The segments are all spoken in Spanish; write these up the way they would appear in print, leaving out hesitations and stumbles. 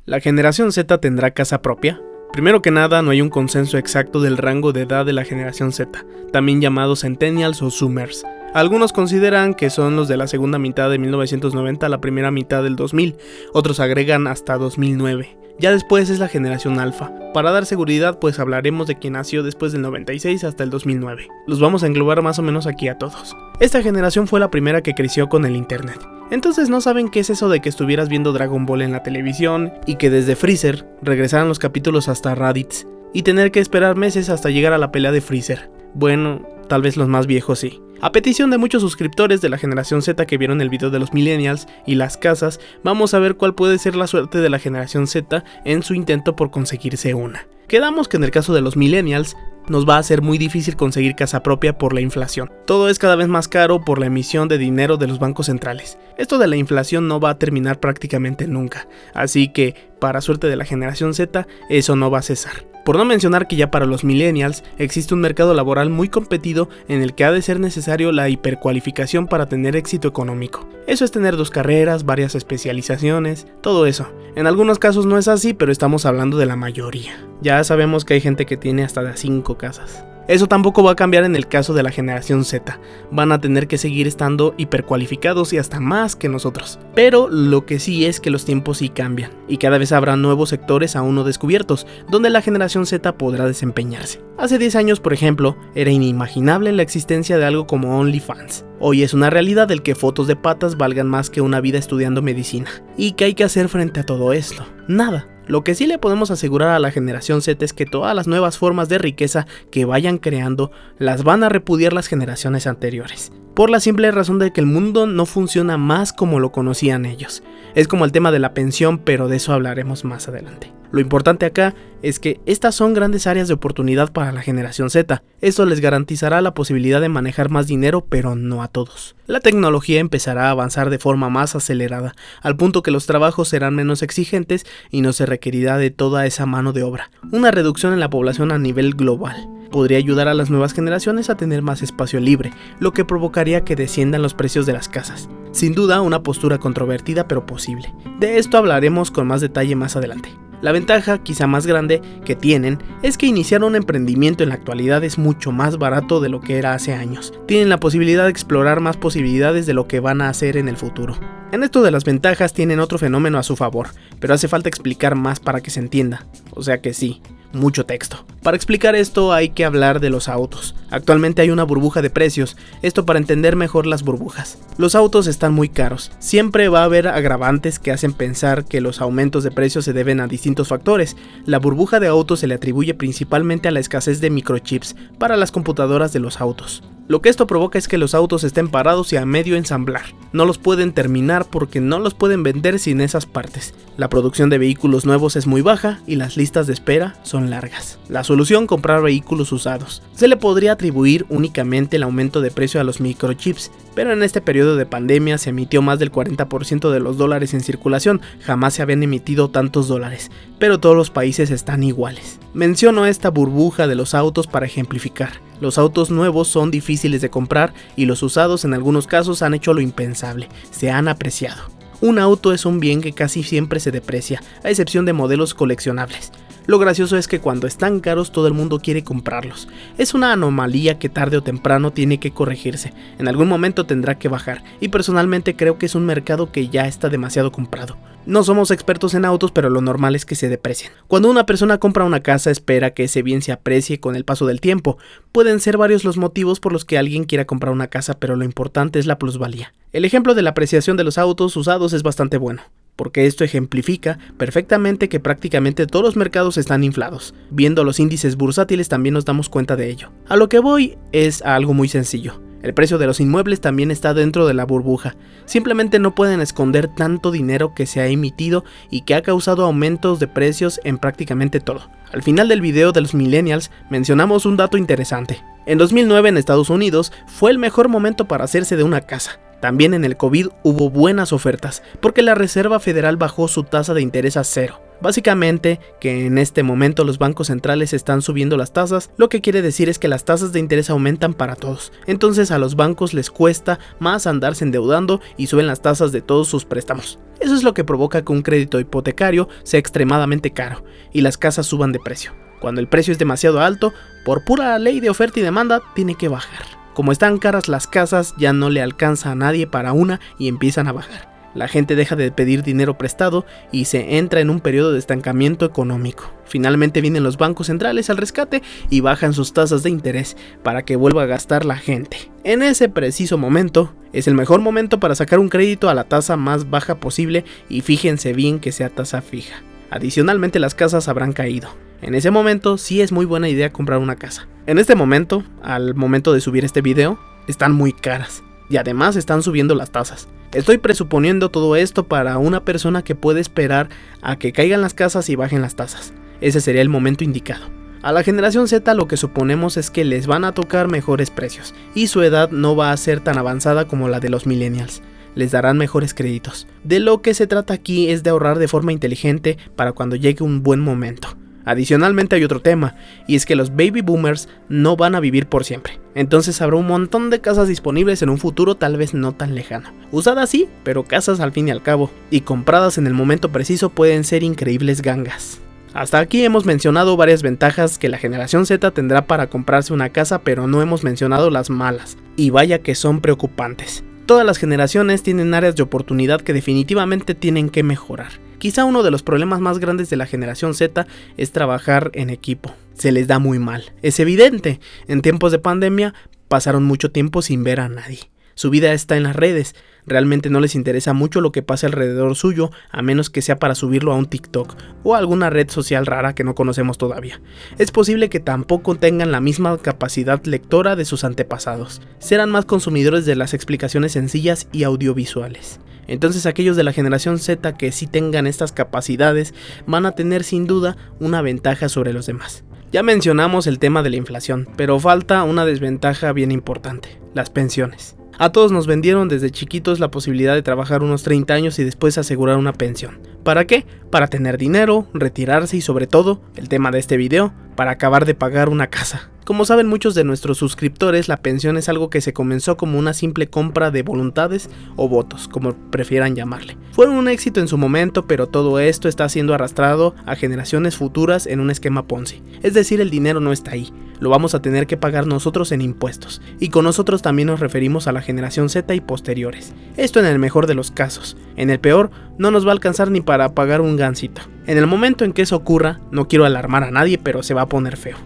¿La generación Z tendrá casa propia? Primero que nada, no hay un consenso exacto del rango de edad de la generación Z, también llamados Centennials o Zoomers. Algunos consideran que son los de la segunda mitad de 1990 a la primera mitad del 2000, otros agregan hasta 2009. Ya después es la generación Alpha. Para dar seguridad, pues hablaremos de quien nació después del 96 hasta el 2009. Los vamos a englobar más o menos aquí a todos. Esta generación fue la primera que creció con el internet. Entonces no saben qué es eso de que estuvieras viendo Dragon Ball en la televisión y que desde Freezer regresaran los capítulos hasta Raditz y tener que esperar meses hasta llegar a la pelea de Freezer. Bueno, tal vez los más viejos sí. A petición de muchos suscriptores de la generación Z que vieron el video de los millennials y las casas, vamos a ver cuál puede ser la suerte de la generación Z en su intento por conseguirse una. Quedamos que en el caso de los millennials nos va a ser muy difícil conseguir casa propia por la inflación. Todo es cada vez más caro por la emisión de dinero de los bancos centrales. Esto de la inflación no va a terminar prácticamente nunca, así que, para suerte de la generación Z, eso no va a cesar. Por no mencionar que ya para los millennials existe un mercado laboral muy competido en el que ha de ser necesario la hipercualificación para tener éxito económico. Eso es tener 2 carreras, varias especializaciones, todo eso. En algunos casos no es así, pero estamos hablando de la mayoría. Ya sabemos que hay gente que tiene hasta de 5 casas. Eso tampoco va a cambiar en el caso de la generación Z, van a tener que seguir estando hipercualificados y hasta más que nosotros. Pero lo que sí es que los tiempos sí cambian, y cada vez habrá nuevos sectores aún no descubiertos, donde la generación Z podrá desempeñarse. Hace 10 años, por ejemplo, era inimaginable la existencia de algo como OnlyFans. Hoy es una realidad el que fotos de patas valgan más que una vida estudiando medicina. ¿Y qué hay que hacer frente a todo esto? Nada. Lo que sí le podemos asegurar a la generación Z es que todas las nuevas formas de riqueza que vayan creando las van a repudiar las generaciones anteriores, por la simple razón de que el mundo no funciona más como lo conocían ellos. Es como el tema de la pensión, pero de eso hablaremos más adelante. Lo importante acá es que estas son grandes áreas de oportunidad para la generación Z. Esto les garantizará la posibilidad de manejar más dinero, pero no a todos. La tecnología empezará a avanzar de forma más acelerada, al punto que los trabajos serán menos exigentes y no se requerirá de toda esa mano de obra. Una reducción en la población a nivel global podría ayudar a las nuevas generaciones a tener más espacio libre, lo que provocaría que desciendan los precios de las casas. Sin duda, una postura controvertida pero posible. De esto hablaremos con más detalle más adelante. La ventaja, quizá más grande, que tienen es que iniciar un emprendimiento en la actualidad es mucho más barato de lo que era hace años. Tienen la posibilidad de explorar más posibilidades de lo que van a hacer en el futuro. En esto de las ventajas tienen otro fenómeno a su favor, pero hace falta explicar más para que se entienda. O sea que sí, mucho texto. Para explicar esto hay que hablar de los autos. Actualmente hay una burbuja de precios, esto para entender mejor las burbujas. Los autos están muy caros, siempre va a haber agravantes que hacen pensar que los aumentos de precios se deben a distintos factores. La burbuja de autos se le atribuye principalmente a la escasez de microchips para las computadoras de los autos. Lo que esto provoca es que los autos estén parados y a medio ensamblar. No los pueden terminar porque no los pueden vender sin esas partes. La producción de vehículos nuevos es muy baja y las listas de espera son largas. La solución: comprar vehículos usados. Se le podría atribuir únicamente el aumento de precio a los microchips, pero en este periodo de pandemia se emitió más del 40% de los dólares en circulación. Jamás se habían emitido tantos dólares, pero todos los países están iguales. Menciono esta burbuja de los autos para ejemplificar. Los autos nuevos son difíciles de comprar y los usados en algunos casos han hecho lo impensable, se han apreciado. Un auto es un bien que casi siempre se deprecia, a excepción de modelos coleccionables. Lo gracioso es que cuando están caros todo el mundo quiere comprarlos. Es una anomalía que tarde o temprano tiene que corregirse. En algún momento tendrá que bajar, y personalmente creo que es un mercado que ya está demasiado comprado. No somos expertos en autos, pero lo normal es que se deprecien. Cuando una persona compra una casa, espera que ese bien se aprecie con el paso del tiempo. Pueden ser varios los motivos por los que alguien quiera comprar una casa, pero lo importante es la plusvalía. El ejemplo de la apreciación de los autos usados es bastante bueno, porque esto ejemplifica perfectamente que prácticamente todos los mercados están inflados. Viendo los índices bursátiles también nos damos cuenta de ello. A lo que voy es a algo muy sencillo. El precio de los inmuebles también está dentro de la burbuja. Simplemente no pueden esconder tanto dinero que se ha emitido y que ha causado aumentos de precios en prácticamente todo. Al final del video de los millennials mencionamos un dato interesante. En 2009 en Estados Unidos fue el mejor momento para hacerse de una casa. También en el COVID hubo buenas ofertas, porque la Reserva Federal bajó su tasa de interés a 0. Básicamente que en este momento los bancos centrales están subiendo las tasas, lo que quiere decir es que las tasas de interés aumentan para todos. Entonces a los bancos les cuesta más andarse endeudando y suben las tasas de todos sus préstamos. Eso es lo que provoca que un crédito hipotecario sea extremadamente caro y las casas suban de precio. Cuando el precio es demasiado alto, por pura ley de oferta y demanda, tiene que bajar. Como están caras las casas, ya no le alcanza a nadie para una y empiezan a bajar. La gente deja de pedir dinero prestado y se entra en un periodo de estancamiento económico. Finalmente vienen los bancos centrales al rescate y bajan sus tasas de interés para que vuelva a gastar la gente. En ese preciso momento, es el mejor momento para sacar un crédito a la tasa más baja posible y fíjense bien que sea tasa fija. Adicionalmente las casas habrán caído. En ese momento sí es muy buena idea comprar una casa. En este momento, al momento de subir este video, están muy caras y además están subiendo las tasas. Estoy presuponiendo todo esto para una persona que puede esperar a que caigan las casas y bajen las tasas. Ese sería el momento indicado. A la generación Z lo que suponemos es que les van a tocar mejores precios y su edad no va a ser tan avanzada como la de los millennials. Les darán mejores créditos. De lo que se trata aquí es de ahorrar de forma inteligente para cuando llegue un buen momento. Adicionalmente hay otro tema, y es que los baby boomers no van a vivir por siempre. Entonces habrá un montón de casas disponibles en un futuro tal vez no tan lejano. Usadas sí, pero casas al fin y al cabo, y compradas en el momento preciso pueden ser increíbles gangas. Hasta aquí hemos mencionado varias ventajas que la generación Z tendrá para comprarse una casa, pero no hemos mencionado las malas, y vaya que son preocupantes. Todas las generaciones tienen áreas de oportunidad que definitivamente tienen que mejorar. Quizá uno de los problemas más grandes de la generación Z es trabajar en equipo. Se les da muy mal. Es evidente, en tiempos de pandemia pasaron mucho tiempo sin ver a nadie. Su vida está en las redes. Realmente no les interesa mucho lo que pase alrededor suyo, a menos que sea para subirlo a un TikTok o a alguna red social rara que no conocemos todavía. Es posible que tampoco tengan la misma capacidad lectora de sus antepasados. Serán más consumidores de las explicaciones sencillas y audiovisuales. Entonces aquellos de la generación Z que sí tengan estas capacidades van a tener sin duda una ventaja sobre los demás. Ya mencionamos el tema de la inflación, pero falta una desventaja bien importante: las pensiones. A todos nos vendieron desde chiquitos la posibilidad de trabajar unos 30 años y después asegurar una pensión. ¿Para qué? Para tener dinero, retirarse y sobre todo, el tema de este video, para acabar de pagar una casa. Como saben muchos de nuestros suscriptores, la pensión es algo que se comenzó como una simple compra de voluntades o votos, como prefieran llamarle. Fueron un éxito en su momento, pero todo esto está siendo arrastrado a generaciones futuras en un esquema Ponzi. Es decir, el dinero no está ahí, lo vamos a tener que pagar nosotros en impuestos, y con nosotros también nos referimos a la generación Z y posteriores. Esto en el mejor de los casos. En el peor, no nos va a alcanzar ni para pagar un gansito. En el momento en que eso ocurra, no quiero alarmar a nadie, pero se va a poner feo.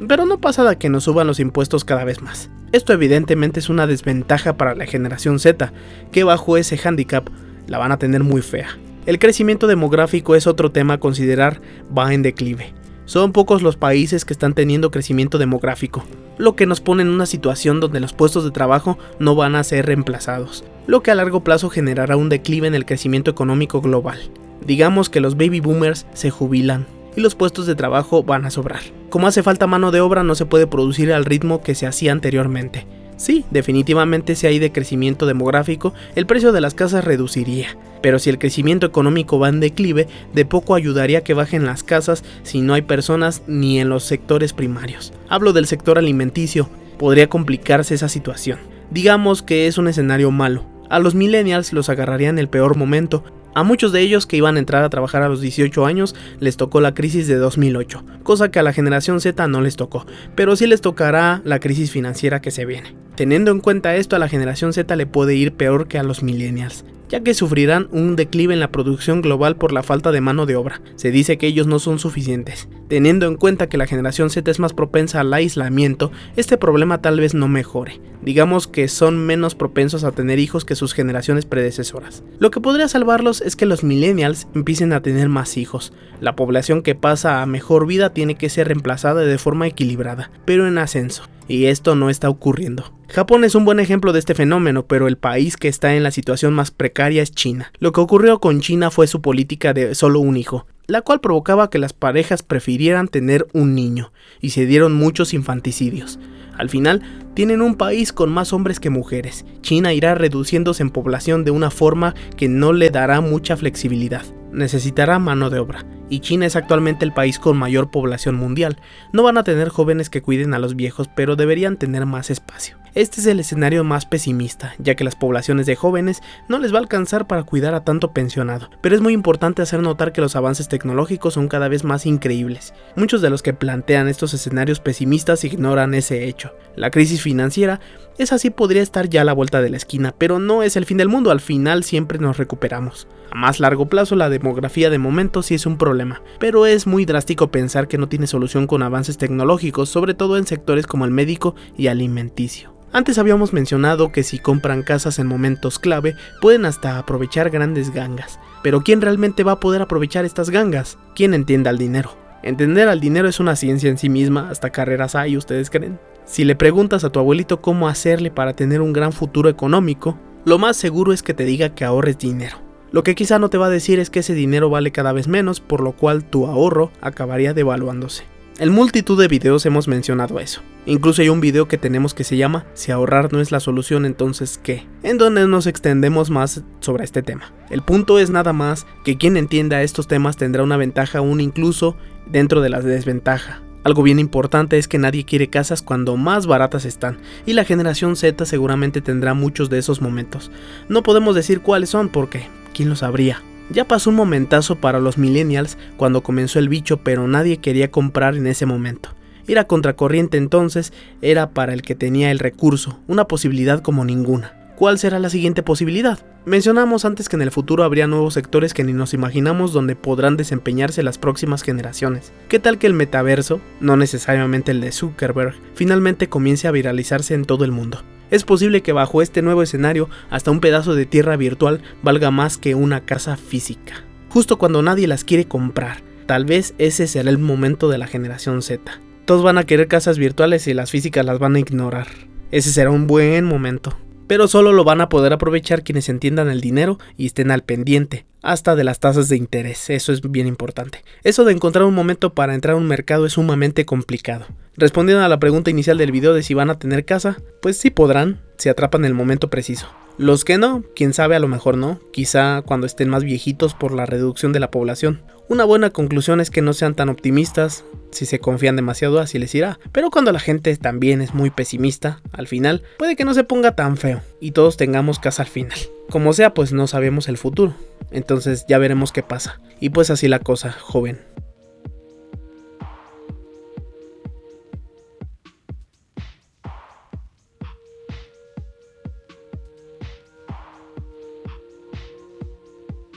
Pero no pasa de que nos suban los impuestos cada vez más. Esto evidentemente es una desventaja para la generación Z, que bajo ese hándicap la van a tener muy fea. El crecimiento demográfico es otro tema a considerar, va en declive. Son pocos los países que están teniendo crecimiento demográfico, lo que nos pone en una situación donde los puestos de trabajo no van a ser reemplazados, lo que a largo plazo generará un declive en el crecimiento económico global. Digamos que los baby boomers se jubilan y los puestos de trabajo van a sobrar. Como hace falta mano de obra, no se puede producir al ritmo que se hacía anteriormente. Sí, definitivamente si hay decrecimiento demográfico, el precio de las casas reduciría, pero si el crecimiento económico va en declive, de poco ayudaría que bajen las casas si no hay personas ni en los sectores primarios. Hablo del sector alimenticio, podría complicarse esa situación. Digamos que es un escenario malo. A los millennials los agarraría en el peor momento. A muchos de ellos que iban a entrar a trabajar a los 18 años les tocó la crisis de 2008, cosa que a la generación Z no les tocó, pero sí les tocará la crisis financiera que se viene. Teniendo en cuenta esto, a la generación Z le puede ir peor que a los millennials, ya que sufrirán un declive en la producción global por la falta de mano de obra. Se dice que ellos no son suficientes. Teniendo en cuenta que la generación Z es más propensa al aislamiento, este problema tal vez no mejore. Digamos que son menos propensos a tener hijos que sus generaciones predecesoras. Lo que podría salvarlos es que los millennials empiecen a tener más hijos. La población que pasa a mejor vida tiene que ser reemplazada de forma equilibrada, pero en ascenso. Y esto no está ocurriendo. Japón es un buen ejemplo de este fenómeno, pero el país que está en la situación más precaria es China. Lo que ocurrió con China fue su política de solo un hijo, la cual provocaba que las parejas prefirieran tener un niño, y se dieron muchos infanticidios. Al final, tienen un país con más hombres que mujeres. China irá reduciéndose en población de una forma que no le dará mucha flexibilidad. Necesitará mano de obra, y China es actualmente el país con mayor población mundial. No van a tener jóvenes que cuiden a los viejos, pero deberían tener más espacio. Este es el escenario más pesimista, ya que las poblaciones de jóvenes no les va a alcanzar para cuidar a tanto pensionado, pero es muy importante hacer notar que los avances tecnológicos son cada vez más increíbles. Muchos de los que plantean estos escenarios pesimistas ignoran ese hecho. La crisis financiera, esa sí podría estar ya a la vuelta de la esquina, pero no es el fin del mundo, al final siempre nos recuperamos. A más largo plazo la demografía de momento sí es un problema, pero es muy drástico pensar que no tiene solución con avances tecnológicos, sobre todo en sectores como el médico y alimenticio. Antes habíamos mencionado que si compran casas en momentos clave, pueden hasta aprovechar grandes gangas. Pero ¿quién realmente va a poder aprovechar estas gangas? ¿Quién entienda al dinero? Entender al dinero es una ciencia en sí misma, hasta carreras hay, ¿ustedes creen? Si le preguntas a tu abuelito cómo hacerle para tener un gran futuro económico, lo más seguro es que te diga que ahorres dinero. Lo que quizá no te va a decir es que ese dinero vale cada vez menos, por lo cual tu ahorro acabaría devaluándose. En multitud de videos hemos mencionado eso. Incluso hay un video que tenemos que se llama "Si ahorrar no es la solución, entonces ¿qué?", en donde nos extendemos más sobre este tema. El punto es nada más que quien entienda estos temas tendrá una ventaja aún incluso dentro de la desventaja. Algo bien importante es que nadie quiere casas cuando más baratas están, y la generación Z seguramente tendrá muchos de esos momentos. No podemos decir cuáles son porque ¿quién lo sabría? Ya pasó un momentazo para los millennials cuando comenzó el bicho, pero nadie quería comprar en ese momento. Ir a contracorriente entonces era para el que tenía el recurso, una posibilidad como ninguna. ¿Cuál será la siguiente posibilidad? Mencionamos antes que en el futuro habría nuevos sectores que ni nos imaginamos donde podrán desempeñarse las próximas generaciones. ¿Qué tal que el metaverso, no necesariamente el de Zuckerberg, finalmente comience a viralizarse en todo el mundo? Es posible que bajo este nuevo escenario hasta un pedazo de tierra virtual valga más que una casa física. Justo cuando nadie las quiere comprar, tal vez ese será el momento de la generación Z. Todos van a querer casas virtuales y las físicas las van a ignorar. Ese será un buen momento. Pero solo lo van a poder aprovechar quienes entiendan el dinero y estén al pendiente, hasta de las tasas de interés, eso es bien importante. Eso de encontrar un momento para entrar a un mercado es sumamente complicado. Respondiendo a la pregunta inicial del video de si van a tener casa, pues sí podrán, si atrapan el momento preciso. Los que no, quién sabe, a lo mejor no, quizá cuando estén más viejitos por la reducción de la población. Una buena conclusión es que no sean tan optimistas, si se confían demasiado así les irá, pero cuando la gente también es muy pesimista, al final puede que no se ponga tan feo y todos tengamos casa al final. Como sea, pues no sabemos el futuro, entonces ya veremos qué pasa. Y pues así la cosa, joven.